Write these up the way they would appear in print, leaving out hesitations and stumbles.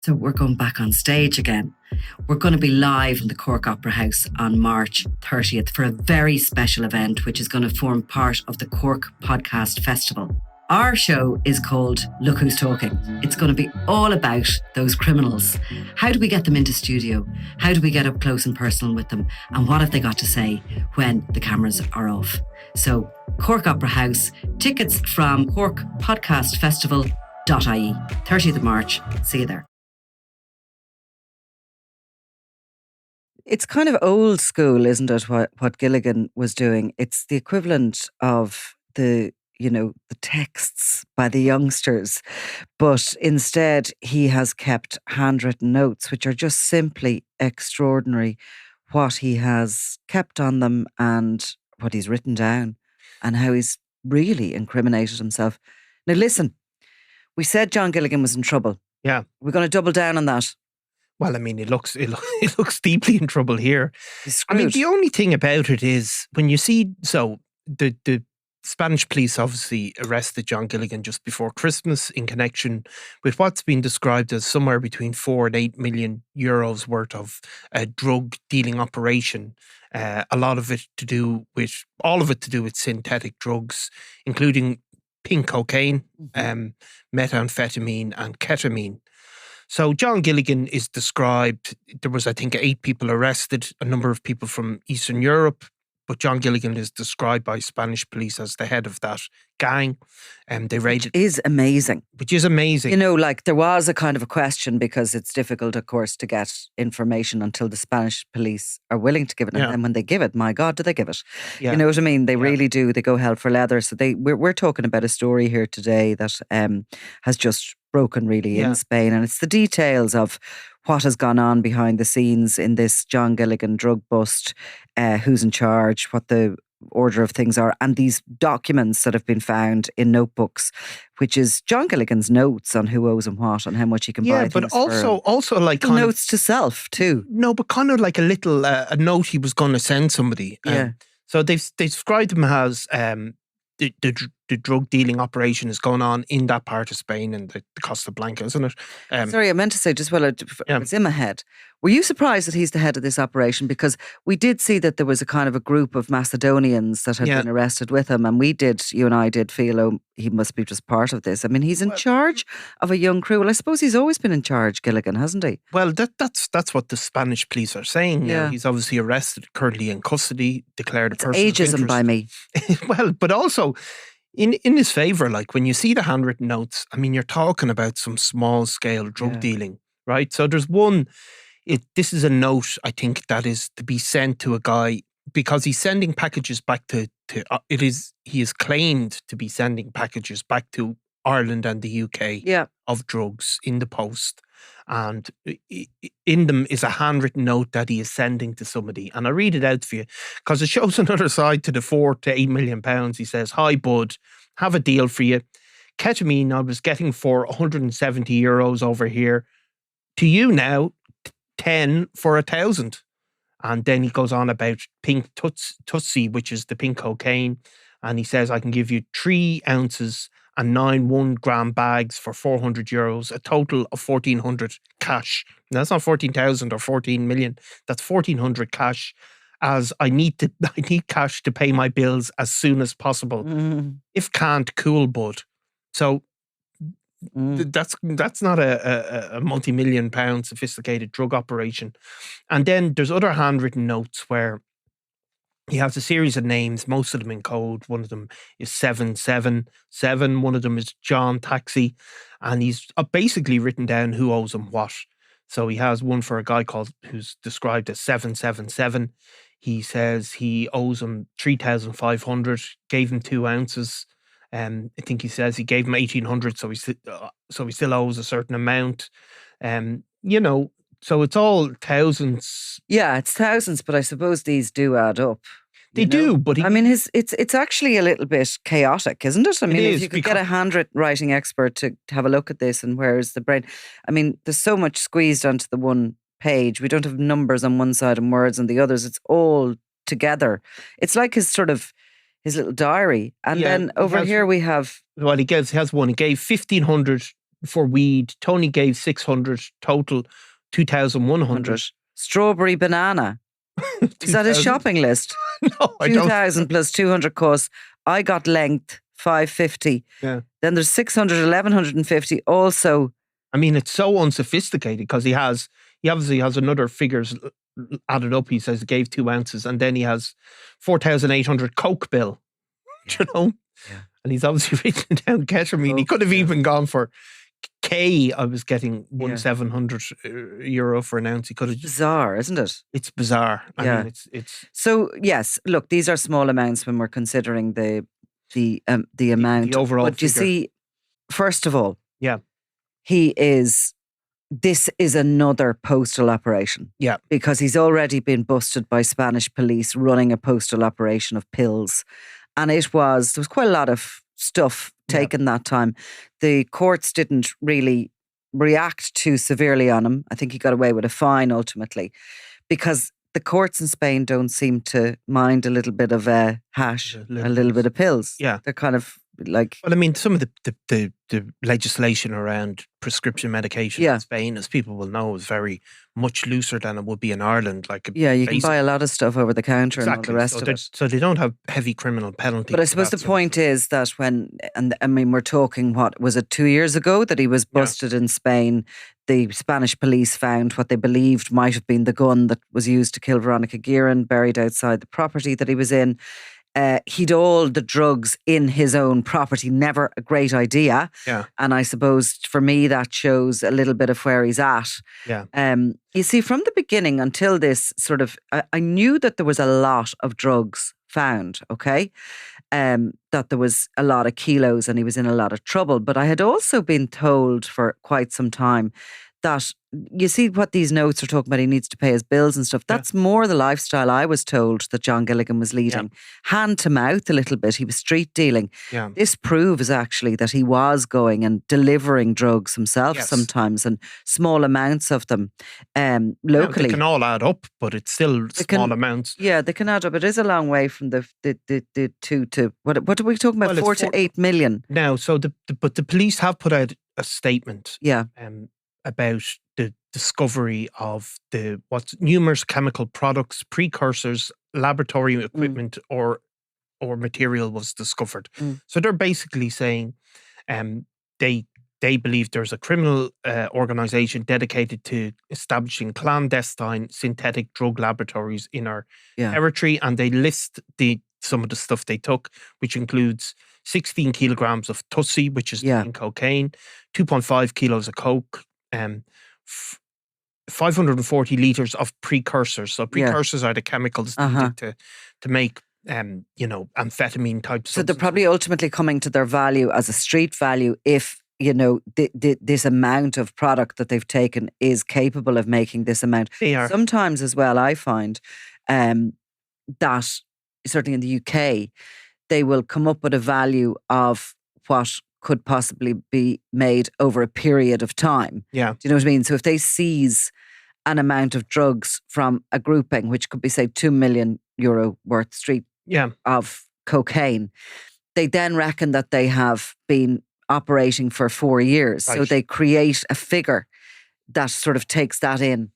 So we're going back on stage again. We're going to be live in the Cork Opera House on March 30th for a very special event, which is going to form part of the Cork Podcast Festival. Our show is called Look Who's Talking. It's going to be all about those criminals. How do we get them into studio? How do we get up close and personal with them? And what have they got to say when the cameras are off? So Cork Opera House, tickets from corkpodcastfestival.ie, 30th of March. See you there. It's kind of old school, isn't it, what Gilligan was doing? It's the equivalent of the texts by the youngsters. But instead, he has kept handwritten notes, which are just simply extraordinary, what he has kept on them and what he's written down and how he's really incriminated himself. Now, listen, we said John Gilligan was in trouble. Yeah. We're going to double down on that. Well, I mean, it looks deeply in trouble here. I mean, the only thing about it is when you see, so the Spanish police obviously arrested John Gilligan just before Christmas in connection with what's been described as somewhere between 4 and 8 million euros worth of a drug dealing operation. A lot of it to do with synthetic drugs, including pink cocaine, methamphetamine and ketamine. So John Gilligan is described, there was I think 8 people arrested, a number of people from Eastern Europe, but John Gilligan is described by Spanish police as the head of that gang. They raided, which is amazing. There was a kind of a question because it's difficult, of course, to get information until the Spanish police are willing to give it. And then when they give it, my God, do they give it? Yeah. You know what I mean? They really do. They go hell for leather. So we're talking about a story here today that has just broken really in Spain. And it's the details of what has gone on behind the scenes in this John Gilligan drug bust, who's in charge, what the order of things are, and these documents that have been found in notebooks, which is John Gilligan's notes on who owes him what and how much he can buy things. Yeah, but also like kind notes to self too. No, but kind of like a little a note he was going to send somebody. So they described him as the drug dealing operation is going on in that part of Spain and the Costa Blanca, isn't it? Sorry, I meant to say just while it's in my head. Were you surprised that he's the head of this operation? Because we did see that there was a kind of a group of Macedonians that had been arrested with him, and you and I did feel, he must be just part of this. I mean, he's in charge of a young crew. Well, I suppose he's always been in charge, Gilligan, hasn't he? Well, that's what the Spanish police are saying now. He's obviously arrested, currently in custody, declared a person of interest. Ageism by me. Well, but also in his favour, like when you see the handwritten notes, I mean, you're talking about some small scale drug dealing, right? So there's one. This is a note, I think, that is to be sent to a guy because he's sending packages back to he is claimed to be sending packages back to Ireland and the UK of drugs in the post. And in them is a handwritten note that he is sending to somebody. And I read it out for you because it shows another side to the 4 to 8 million pounds. He says, "Hi, bud, have a deal for you. Ketamine I was getting for 170 euros over here. To you now, 10 for 1,000. And then he goes on about pink Tutsi, which is the pink cocaine. And he says, I can give you 3 ounces and 9 1-gram bags for 400 euros, a total of 1,400 cash. Now, that's not 14,000 or 14 million. That's 1,400 cash, as I need cash to pay my bills as soon as possible. If can't, cool, bud." So that's not a multi-million pound sophisticated drug operation. And then there's other handwritten notes where he has a series of names, most of them in code. One of them is 777. One of them is John Taxi. And he's basically written down who owes him what. So he has one for a guy who's described as 777. He says he owes him 3,500, gave him 2 ounces. I think he says he gave him 1,800, so he still owes a certain amount. So it's all thousands. Yeah, it's thousands, but I suppose these do add up. They do, but it's actually a little bit chaotic, isn't it? I mean, if you could get a handwriting expert to have a look at this and where is the brain? I mean, there's so much squeezed onto the one page. We don't have numbers on one side and words on the others. It's all together. It's like his little diary. And then over here we have... Well, he has one. He gave 1,500 for weed. Tony gave 600, total 2,100. Strawberry banana. Is that his shopping list? No, I don't. 2,000 plus 200 costs. I got length, 550. Yeah. Then there's 600, 1,150 also. I mean, it's so unsophisticated because he obviously has another figures added up. He says he gave 2 ounces, and then he has 4,800 Coke bill. You know? Yeah. And he's obviously written down ketamine. He could have even gone for K. I was getting 1,700 euro for an ounce. He could have just, bizarre, isn't it? it's bizarre. I mean, it's so yes. Look, these are small amounts when we're considering the amount. The overall but you figure. see, first of all, Yeah. This is another postal operation. Yeah. Because he's already been busted by Spanish police running a postal operation of pills. And there was quite a lot of stuff taken that time. The courts didn't really react too severely on him. I think he got away with a fine ultimately, because the courts in Spain don't seem to mind a little bit of hash, a little bit of pills. Yeah. They're kind of like... Well, I mean, some of the legislation around prescription medication in Spain, as people will know, is very much looser than it would be in Ireland. Like, you can buy a lot of stuff over the counter and all the rest of it. So they don't have heavy criminal penalties. But I suppose the point is that we're talking, what, was it 2 years ago that he was busted in Spain? The Spanish police found what they believed might have been the gun that was used to kill Veronica Guerin, buried outside the property that he was in. He'd all the drugs in his own property. Never a great idea. Yeah. And I suppose for me that shows a little bit of where he's at. Yeah. You see, from the beginning until this sort of, I knew that there was a lot of drugs found, okay? That there was a lot of kilos and he was in a lot of trouble. But I had also been told for quite some time that, you see what these notes are talking about, he needs to pay his bills and stuff. That's more the lifestyle I was told that John Gilligan was leading. Hand to mouth a little bit. He was street dealing. Yeah. This proves actually that he was going and delivering drugs himself sometimes, and small amounts of them locally. They can all add up, but it's still small amounts. Yeah, they can add up. It is a long way from the 2 to, what are we talking about? 4 to 8 million. Now, so but the police have put out a statement. Yeah. About the discovery of what's numerous chemical products, precursors, laboratory equipment, or material was discovered. So they're basically saying, they believe there's a criminal organization dedicated to establishing clandestine synthetic drug laboratories in our territory, and they list some of the stuff they took, which includes 16 kilograms of Tussie, which is cocaine, 2.5 kilos of coke, 540 liters of precursors. So precursors are the chemicals needed to make amphetamine type. So they're probably ultimately coming to their value as a street value if, this amount of product that they've taken is capable of making this amount. They are. Sometimes as well, I find that certainly in the UK, they will come up with a value of what could possibly be made over a period of time. Yeah. Do you know what I mean? So if they seize an amount of drugs from a grouping, which could be, say, €2 million worth street of cocaine, they then reckon that they have been operating for 4 years. Right. So they create a figure that sort of takes that in,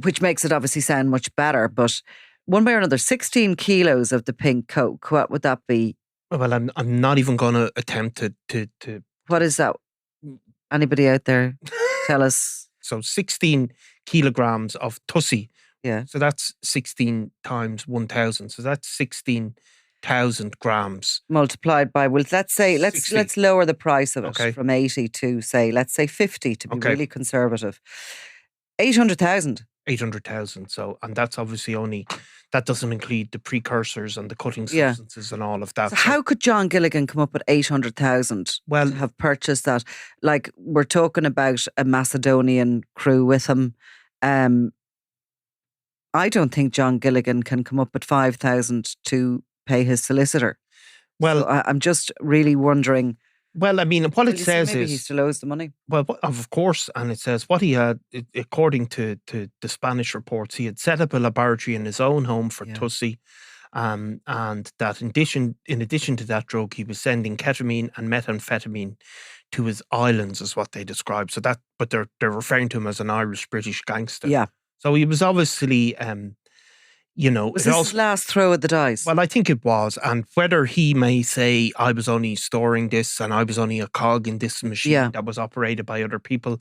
which makes it obviously sound much better. But one way or another, 16 kilos of the pink coke, what would that be? Well, I'm not even going to attempt to. What is that? Anybody out there? Tell us. So 16 kilograms of Tussie. Yeah. So that's 16 times 1,000. So that's 16,000 grams. Multiplied by, well, let's lower the price of it from 80 to, say, let's say 50 to be really conservative. 800,000. 800,000. So, and that's obviously that doesn't include the precursors and the cutting substances and all of that. So how could John Gilligan come up with 800,000 to have purchased that? Like, we're talking about a Macedonian crew with him. I don't think John Gilligan can come up with 5,000 to pay his solicitor. Well, so I'm just really wondering. Well, I mean, what it says maybe is he still owes the money. Well, of course, and it says what he had, according to the Spanish reports, he had set up a laboratory in his own home for Tussie, and that in addition to that drug, he was sending ketamine and methamphetamine to his islands, is what they describe. So but they're referring to him as an Irish-British gangster. Yeah. So he was obviously, Was this his last throw at the dice? Well, I think it was. And whether he may say, I was only storing this and I was only a cog in this machine that was operated by other people,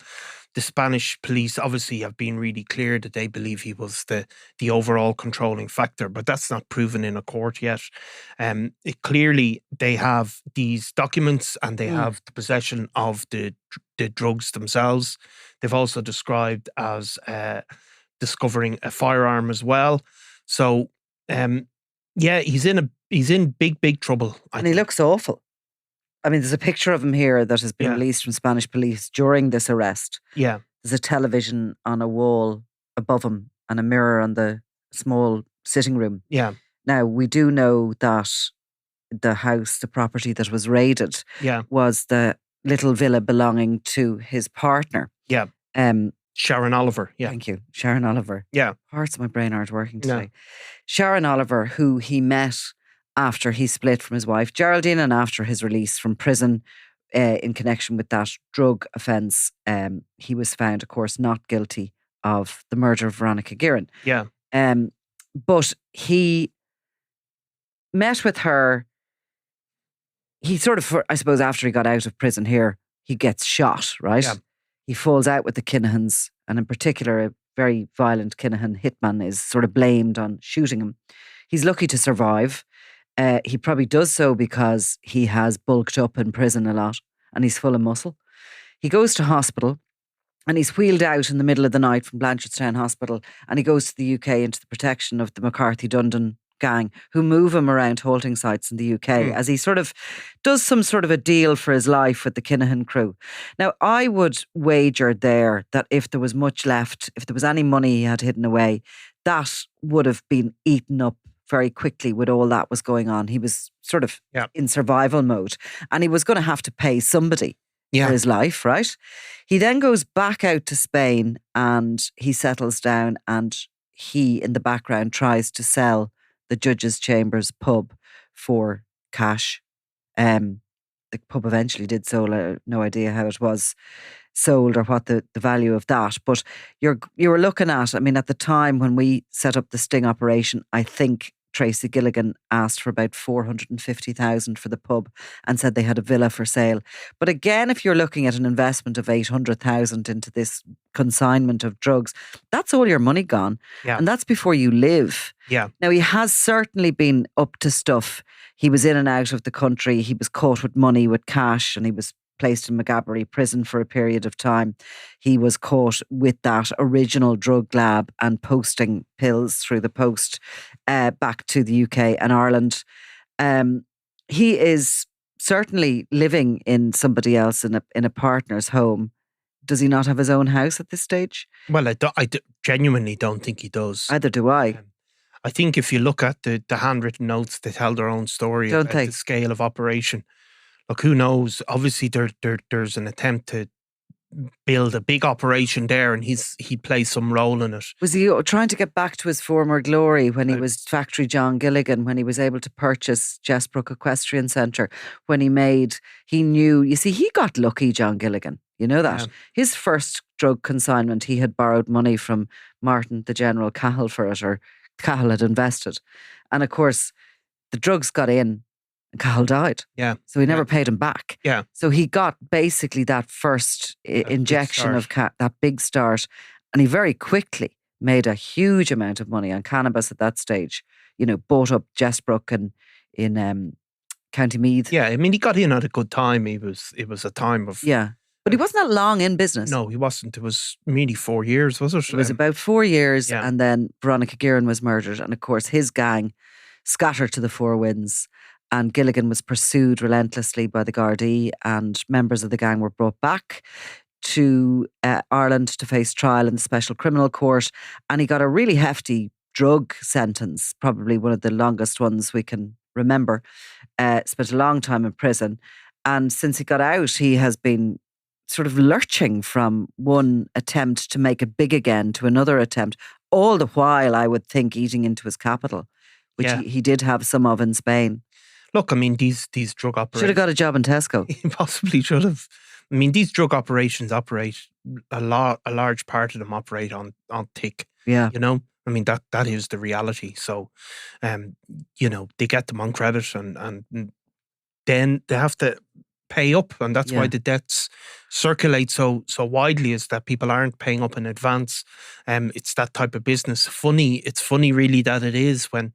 the Spanish police obviously have been really clear that they believe he was the overall controlling factor, but that's not proven in a court yet. Clearly, they have these documents and they have the possession of the drugs themselves. They've also described as discovering a firearm as well. So, he's in big trouble. And he looks awful. I mean, there's a picture of him here that has been released from Spanish police during this arrest. Yeah. There's a television on a wall above him and a mirror on the small sitting room. Yeah. Now, we do know that the house, the property that was raided, was the little villa belonging to his partner. Yeah. Sharon Oliver. Yeah. Thank you. Sharon Oliver. Yeah. Parts of my brain aren't working today. No. Sharon Oliver, who he met after he split from his wife Geraldine and after his release from prison in connection with that drug offence. He was found, of course, not guilty of the murder of Veronica Guerin. Yeah. But he met with her. He sort of, I suppose, after he got out of prison here, he gets shot, right? Yeah. He falls out with the Kinahans, and in particular, a very violent Kinahan hitman is sort of blamed on shooting him. He's lucky to survive. He probably does so because he has bulked up in prison a lot and he's full of muscle. He goes to hospital and he's wheeled out in the middle of the night from Blanchardstown Hospital, and he goes to the UK into the protection of the McCarthy-Dundon gang, who move him around halting sites in the UK as he sort of does some sort of a deal for his life with the Kinahan crew. Now, I would wager there that if there was much left, if there was any money he had hidden away, that would have been eaten up very quickly with all that was going on. He was sort of in survival mode, and he was going to have to pay somebody for his life, right? He then goes back out to Spain and he settles down, and he, in the background, tries to sell the Judge's Chambers pub for cash. The pub eventually did so. No idea how it was sold or what the value of that. But you were looking at, I mean, at the time when we set up the sting operation, I think Tracy Gilligan asked for about 450,000 for the pub and said they had a villa for sale. But again, if you're looking at an investment of 800,000 into this consignment of drugs, that's all your money gone. Yeah. And that's before you live. Yeah. Now, he has certainly been up to stuff. He was in and out of the country. He was caught with money, with cash, and he was placed in Maghaberry prison for a period of time. He was caught with that original drug lab and posting pills through the post back to the UK and Ireland. He is certainly living in somebody else in a partner's home. Does he not have his own house at this stage? Well, I genuinely don't think he does. Either do I. I think if you look at the handwritten notes, they tell their own story about the scale of operation. Look, who knows? Obviously, there's an attempt to build a big operation there, and he plays some role in it. Was he trying to get back to his former glory when he was Factory John Gilligan, when he was able to purchase Jessbrook Equestrian Centre, when he knew, you see, he got lucky, John Gilligan. You know that? Yeah. His first drug consignment, he had borrowed money from Martin, the General Cahill for it, or Cahill had invested. And of course, the drugs got in and Cahill died. Yeah. So he never paid him back. Yeah. So he got basically that first injection of that big start. And he very quickly made a huge amount of money on cannabis at that stage. You know, bought up Jessbrook and in County Meath. Yeah, I mean, he got in at a good time. It was a time of... Yeah. But he wasn't that long in business. No, he wasn't. It was nearly 4 years, was it? It was about 4 years, and then Veronica Guerin was murdered. And of course, his gang scattered to the four winds, and Gilligan was pursued relentlessly by the Gardaí, and members of the gang were brought back to Ireland to face trial in the Special Criminal Court. And he got a really hefty drug sentence, probably one of the longest ones we can remember. Spent a long time in prison. And since he got out, he has been sort of lurching from one attempt to make it big again to another attempt, all the while, I would think, eating into his capital, which he did have some of in Spain. Look, I mean, these drug operations... Should have got a job in Tesco. He possibly should have. I mean, these drug operations operate a large part of them operate on tick. Yeah. You know, I mean, that is the reality. So, you know, they get them on credit and then they have to pay up, and that's why the debts circulate so widely, is that people aren't paying up in advance. It's that type of business. It's funny really that it is, when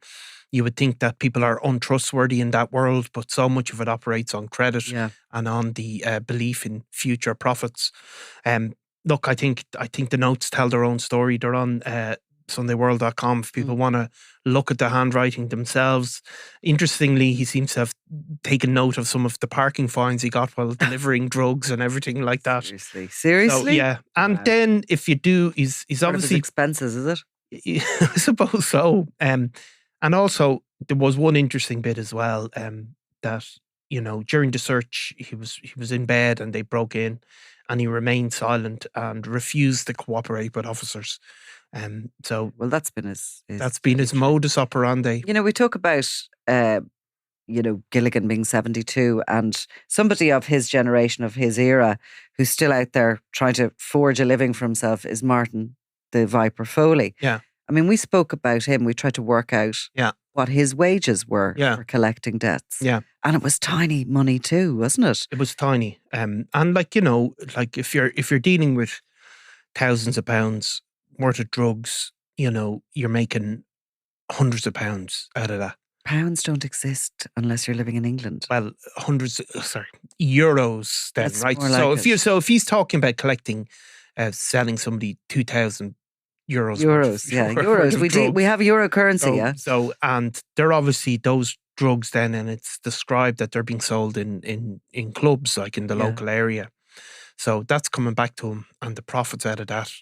you would think that people are untrustworthy in that world, but so much of it operates on credit and on the belief in future profits. Look, I think the notes tell their own story. They're on SundayWorld.com if people want to look at the handwriting themselves. Interestingly, he seems to have taken note of some of the parking fines he got while delivering drugs and everything like that. Seriously? So, and then if you do, he's obviously expenses, is it? I suppose so. And also there was one interesting bit as well, that, you know, during the search he was in bed and they broke in, and he remained silent and refused to cooperate with officers. So that's been his modus operandi. You know, we talk about you know, Gilligan being 72, and somebody of his generation, of his era, who's still out there trying to forge a living for himself, is Martin the Viper Foley. Yeah. I mean, we spoke about him. We tried to work out what his wages were for collecting debts. Yeah. And it was tiny money too, wasn't it? It was tiny. And like, you know, like if you're dealing with thousands of pounds worth of drugs, you know, you're making hundreds of pounds out of that. Pounds don't exist unless you're living in England. Well, euros then, That's right? more like if he's talking about collecting, selling somebody 2,000 euros. Euros. We have euro currency, So, and they're obviously those drugs then, and it's described that they're being sold in clubs, like in the local area. So that's coming back to him, and the profits out of that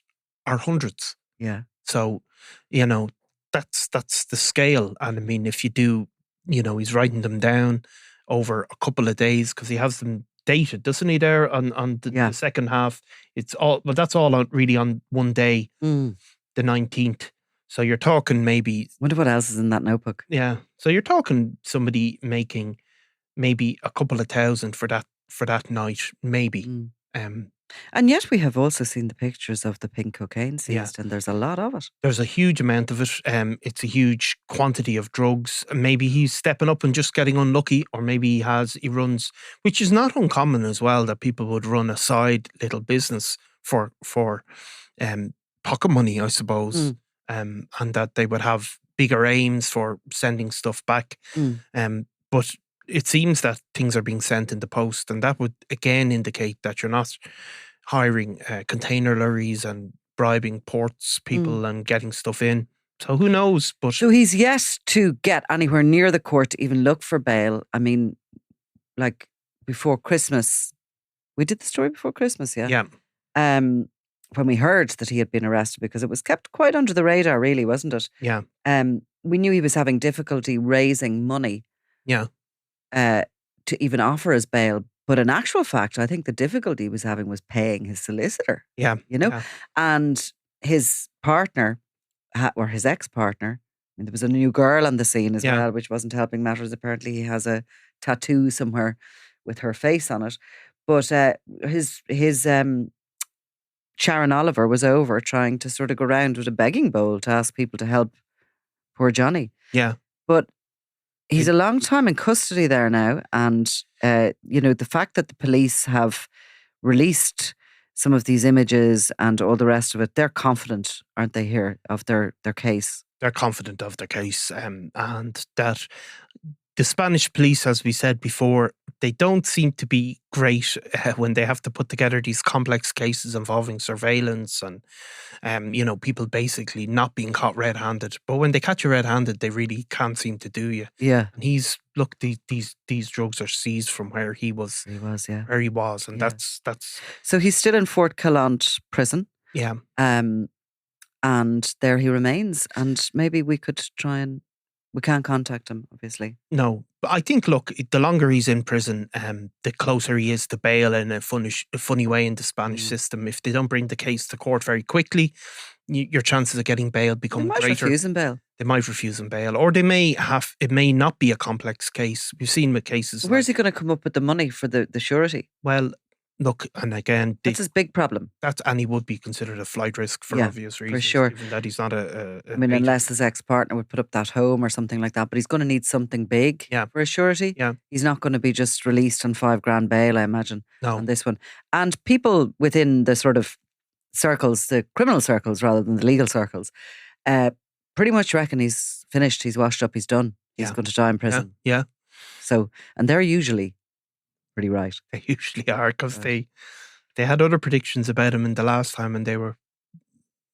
are hundreds. Yeah. So, you know, that's the scale. And I mean, if you do, you know, he's writing them down over a couple of days, because he has them dated, doesn't he, there on the second half. It's all, well, that's all really on one day, the 19th. So you're talking maybe... Wonder what else is in that notebook. Yeah. So you're talking somebody making maybe a couple of thousand for that night, maybe. And yet we have also seen the pictures of the pink cocaine seized, and there's a lot of it. There's a huge amount of it. It's a huge quantity of drugs. Maybe he's stepping up and just getting unlucky, or maybe he runs, which is not uncommon as well, that people would run a side little business for pocket money, I suppose, and that they would have bigger aims for sending stuff back. But it seems that things are being sent in the post, and that would again indicate that you're not hiring container lorries and bribing ports people and getting stuff in. So who knows? But so he's yet to get anywhere near the court to even look for bail. I mean, like before Christmas, we did the story before Christmas, yeah. When we heard that he had been arrested, because it was kept quite under the radar, really, wasn't it? Yeah. We knew he was having difficulty raising money. Yeah. To even offer his bail. But in actual fact, I think the difficulty he was having was paying his solicitor. Yeah. You know? Yeah. And his partner, or his ex-partner, I mean, there was a new girl on the scene as well, which wasn't helping matters. Apparently he has a tattoo somewhere with her face on it. But his Sharon Oliver was over trying to sort of go around with a begging bowl to ask people to help poor Johnny. Yeah. But he's a long time in custody there now, and you know, the fact that the police have released some of these images and all the rest of it, they're confident, aren't they, here, of their case? They're confident of their case, and that the Spanish police, as we said before, they don't seem to be great when they have to put together these complex cases involving surveillance and, you know, people basically not being caught red-handed. But when they catch you red-handed, they really can't seem to do you. Yeah. And these drugs are seized from where he was. Where he was, and that's. So he's still in Fort Callant prison. Yeah. And there he remains. And maybe we could try and. We can't contact him, obviously. No, but I think, look, the longer he's in prison, the closer he is to bail in a funny way in the Spanish system. If they don't bring the case to court very quickly, your chances of getting bail become greater. They might refuse him bail. They might refuse him bail, or they may have. It may not be a complex case. We've seen with cases. Where's he going to come up with the money for the surety? Well, look, and again, that's his big problem. And he would be considered a flight risk for obvious reasons. For sure. Even that he's not unless his ex-partner would put up that home or something like that. But he's going to need something big for a surety. Yeah. He's not going to be just released on $5,000 bail, I imagine, on this one. And people within the sort of circles, the criminal circles rather than the legal circles, pretty much reckon he's finished, he's washed up, he's done. He's going to die in prison. Yeah. So, and they're usually pretty right. They usually are, because they had other predictions about him in the last time and they were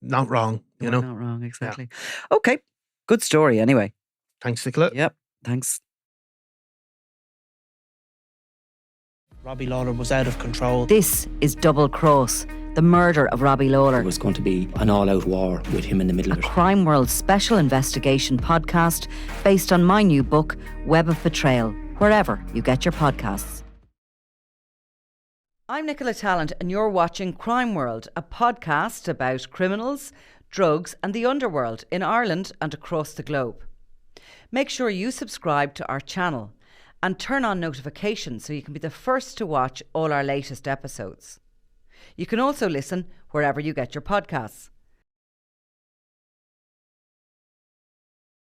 not wrong, you know? Not wrong, exactly. Yeah. Okay, good story anyway. Thanks, Nicola. Yep, thanks. Robbie Lawler was out of control. This is Double Cross, the murder of Robbie Lawler. It was going to be an all-out war with him in the middle of it. A Crime World special investigation podcast based on my new book, Web of Betrayal, wherever you get your podcasts. I'm Nicola Tallant and you're watching Crime World, a podcast about criminals, drugs and the underworld in Ireland and across the globe. Make sure you subscribe to our channel and turn on notifications so you can be the first to watch all our latest episodes. You can also listen wherever you get your podcasts.